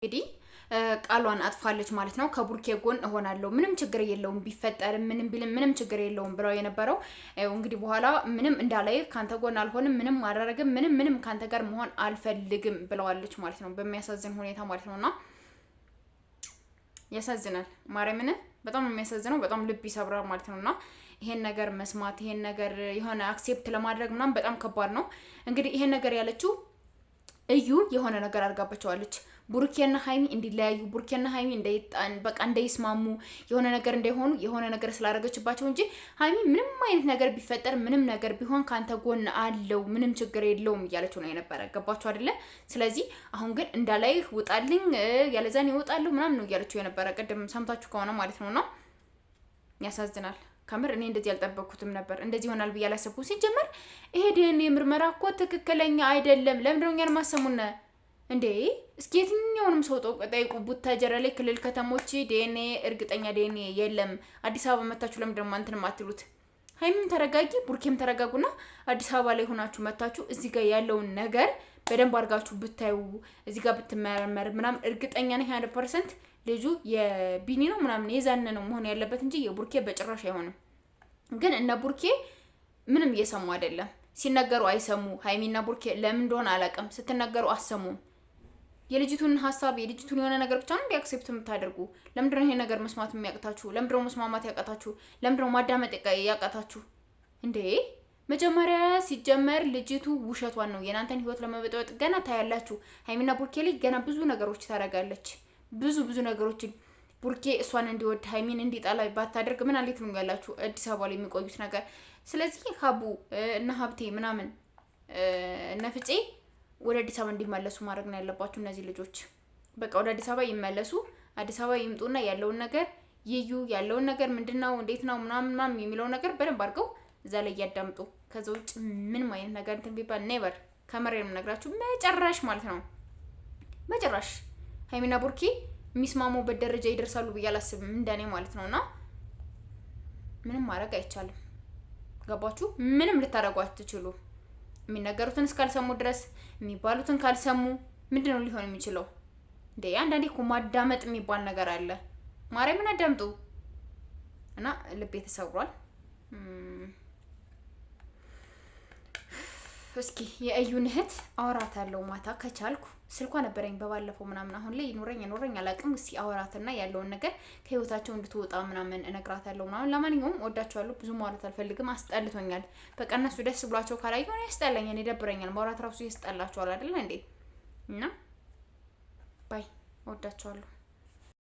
እንግዲህ ቃሏን አጥፋለች ማለት ነው። ከቡርኬ ጎን እሆናለሁ ምንም ችግር የለውም ቢፈጠር ምንም ቢልም ምንም ችግር የለውም ብለው የነበረው እንግዲህ በኋላ ምንም እንዳላይ ካንተ ጎን አልሆንም ምንም አላረግም ምንም ካንተ ጋር መሆን አልፈልግም ብለዋለች ማለት ነው። በሚያሳዝን ሁኔታ ማለት ነውና ያሳዝናል። ማርያምን በጣም የሚያሳዝነው በጣም ልብ ይሰብራል ማለት ነውና ይሄን ነገር መስማት ይሄን ነገር የሆነ አክሴፕት ለማድረግ ምናምን በጣም ከባድ ነው። እንግዲህ ይሄን ነገር ያለችው እዩ የሆነ ነገር አድርጋባቸዋለች። ቡርኬና ሃይሚ እንዲለያዩ ቡርኬና ሃይሚ በቃ እንዳይስማሙ የሆነ ነገር እንዳይሆኑ የሆነ ነገር ስላደረገችባቸው እንጂ ሃይሚ ምንም አይነት ነገር ቢፈጠር ምንም ነገር ቢሆን ካንተ ጎን አለው ምንም ችግር የለውም እያለችው ነው የነበረ። ገባችሁ አይደለ? ስለዚህ አሁን ግን እንዳላይህ ውጣልኝ ያለዛን ይወጣሉ ምናምን ነው እያለችው የነበረ። ቅድም ሰምታችሁ ከሆነ ማለት ነውና ያሳዝናል። ከምር እኔ እንደዚህ ያልጠበቅኩትም ነበር። እንደዚህ ይሆናል ብዬ አላሰብኩም። ሲጀመር ይሄ ዲኤንኤ ምርመራ እኮ ትክክለኛ አይደለም። ለምንድነው እኛን ማሰሙን እንዴ? እስኪ የትኛውንም ሰው ጠይቁ። ቡታጀራ ላይ ክልል ከተሞች ዲኤንኤ እርግጠኛ ዲኤንኤ የለም። አዲስ አበባ መታችሁ ለምንድነው እንትን ማትሉት? ሃይሚም ተረጋጊ፣ ቡርኬም ተረጋጉና አዲስ አበባ ላይ ሆናችሁ መታችሁ እዚህ ጋር ያለውን ነገር በደንብ አድርጋችሁ ብታዩ እዚህ ጋር ብትመረመር ምናምን እርግጠኛ ነኝ 100% ልጁ የቢኒ ነው ምናምን የዛነ ነው መሆን ያለበት እንጂ የቡርኬ በጭራሽ አይሆንም። ግን እነ ቡርኬ ምንም እየሰሙ አይደለም። ሲነገሩ አይሰሙ። ሃይሚና ቡርኬ ለምን እንደሆነ አላውቅም። ስትነገሩ አሰሙም። የልጅቱን ሀሳብ የልጅቱን የሆነ ነገር ብቻ ነው አክሴፕት የምታደርጉ። ለምንድነው ይሄ ነገር መስማት የሚያቅታችሁ? ለምንድነው መስማማት ያቃታችሁ? ለምንድነው ማዳመጥ ያቃታችሁ እንዴ? መጀመሪያ ሲጀመር ልጅቱ ውሸቷን ነው የናንተን ህይወት ለመበጥበጥ ገና ታያላችሁ። ሃይሚና ቡርኬ ላይ ገና ብዙ ነገሮች ታደርጋለች። ብዙ ነገሮችን ቡርኬ እሷን እንዲወድ ሃይሚን እንዲጠላ ባታደርግ ምን አለት ነው ያላችሁ አዲስ አበባ ላይ የሚቆዩት ነገር። ስለዚህ ሀቡ እና ሀብቴ ምናምን እና ፍፄ ወደ አዲስ አበባ እንዲመለሱ ማድረግ ነው ያለባችሁ። እነዚህ ልጆች በቃ ወደ አዲስ አበባ ይመለሱ። አዲስ አበባ ይምጡና ያለውን ነገር ይዩ። ያለውን ነገር ምንድነው እንዴት ነው ምናምን የሚለው ነገር በደንብ አድርገው እዛ ላይ ያዳምጡ። ከዛ ውጭ ምንም አይነት ነገር እንትን ቢባል ኔቨር ከመሬም ነግራችሁ መጨራሽ ማለት ነው መጨራሽ ሃይሚና ቡርኬ የሚስማሙበት ደረጃ ይደርሳሉ ብዬ አላስብም፣ እንደኔ ማለት ነውና ምንም ማድረግ አይቻልም። ገባችሁ? ምንም ልታረጉ አትችሉ። የሚነገሩትን እስካልሰሙ ድረስ የሚባሉትን ካልሰሙ ምንድነው ሊሆን የሚችለው እንዴ? አንዳንዴ እኮ ማዳመጥ የሚባል ነገር አለ። ማርያምን አዳምጡ እና ልቤ ተሰብሯል። እስኪ የእዩን እህት አወራታለሁ ማታ ከቻልኩ። ስልኳ ነበረኝ በባለፈው ምናምን፣ አሁን ላይ ይኖረኝ አላውቅም። እስኪ አወራትና ያለውን ነገር ከህይወታቸው እንድትወጣ ምናምን እነግራታለሁ ምናምን። ለማንኛውም ወዳቸዋለሁ። ብዙ ማውራት አልፈልግም፣ አስጠልቶኛል። በቃ እነሱ ደስ ብሏቸው ካላዩ ሆነ ያስጠላኛል፣ ይደብረኛል። ማውራት ራሱ ያስጠላቸዋል አይደል እንዴ? እና ባይ ወዳቸዋለሁ።